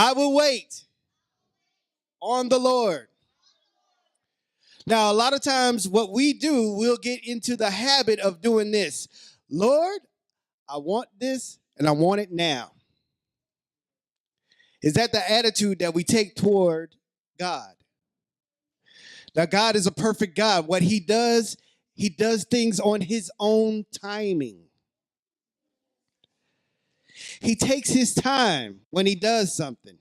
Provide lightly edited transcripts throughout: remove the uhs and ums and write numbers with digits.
I will wait on the Lord. Now, a lot of times what we do, we'll get into the habit of doing this. Lord, I want this and I want it now. Is that the attitude that we take toward God? Now, God is a perfect God. What he does things on his own timing. He takes his time when he does something.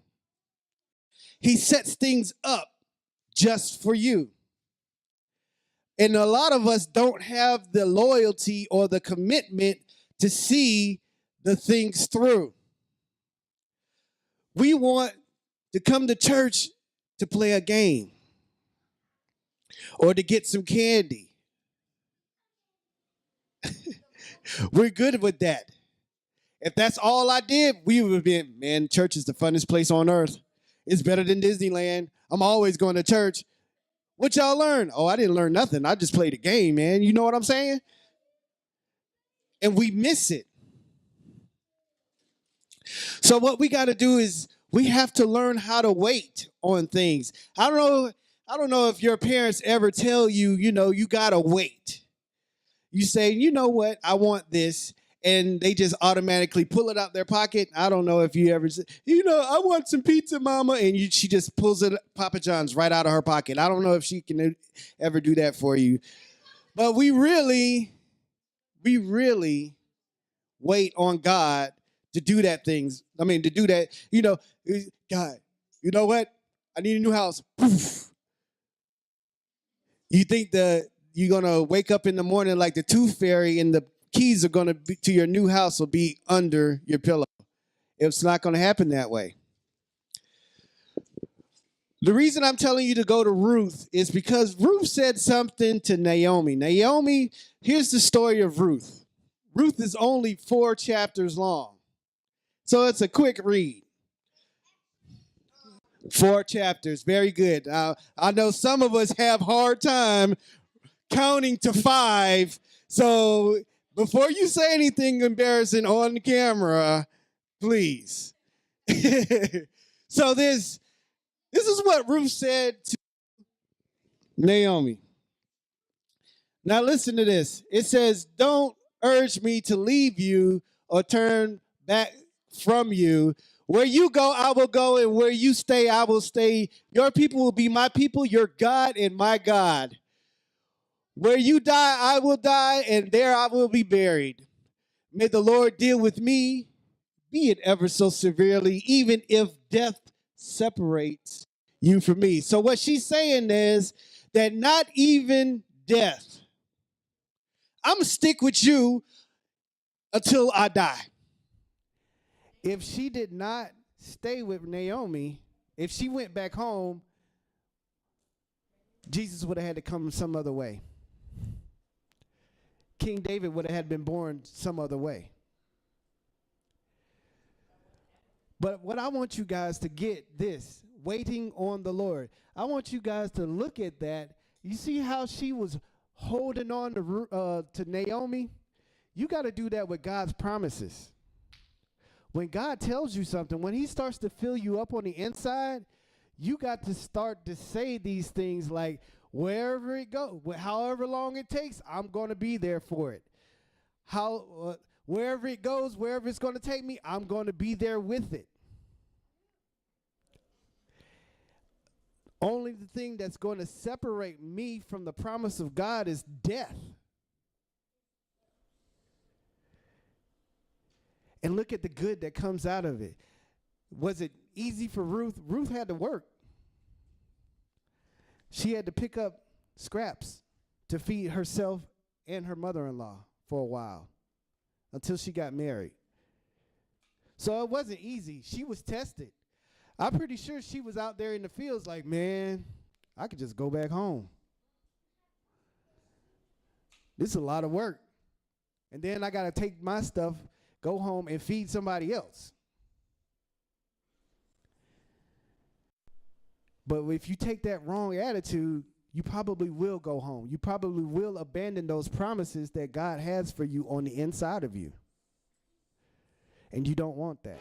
He sets things up just for you. And a lot of us don't have the loyalty or the commitment to see the things through. We want to come to church to play a game or to get some candy. We're good with that. If that's all I did, we would have been, man, church is the funnest place on earth. It's better than Disneyland. I'm always going to church. What y'all learn? Oh, I didn't learn nothing. I just played a game, man. You know what I'm saying? And we miss it. So what we got to do is we have to learn how to wait on things. I don't know if your parents ever tell you, you got to wait. You say, you know what? I want this. And they just automatically pull it out their pocket. I don't know if you ever say, I want some pizza, mama. And she just pulls it, Papa John's, right out of her pocket. I don't know if she can ever do that for you. But we really wait on God to do that things. I mean, to do that, God, you know what? I need a new house. Poof. You think that you're going to wake up in the morning like the Tooth Fairy and the keys are going to be to your new house will be under your pillow. It's not going to happen that way. The reason I'm telling you to go to Ruth is because Ruth said something to Naomi. Naomi, here's the story of Ruth. Ruth is only 4 chapters long. So it's a quick read. 4 chapters. Very good. I know some of us have hard time counting to 5. So before you say anything embarrassing on the camera, please. So this is what Ruth said to Naomi. Now listen to this. It says, don't urge me to leave you or turn back from you. Where you go, I will go, and where you stay, I will stay. Your people will be my people, your God and my God. Where you die, I will die, and there I will be buried. May the Lord deal with me, be it ever so severely, even if death separates you from me. So what she's saying is that not even death. I'm going to stick with you until I die. If she did not stay with Naomi, if she went back home, Jesus would have had to come some other way. King David would have had been born some other way. But what I want you guys to get this, waiting on the Lord. I want you guys to look at that. You see how she was holding on to Naomi? You got to do that with God's promises. When God tells you something, when he starts to fill you up on the inside, you got to start to say these things like, wherever it goes, however long it takes, I'm going to be there for it. Wherever it goes, wherever it's going to take me, I'm going to be there with it. Only the thing that's going to separate me from the promise of God is death. And look at the good that comes out of it. Was it easy for Ruth? Ruth had to work. She had to pick up scraps to feed herself and her mother-in-law for a while until she got married. So it wasn't easy. She was tested. I'm pretty sure she was out there in the fields like, man, I could just go back home. This is a lot of work. And then I got to take my stuff, go home, and feed somebody else. But if you take that wrong attitude, you probably will go home. You probably will abandon those promises that God has for you on the inside of you. And you don't want that.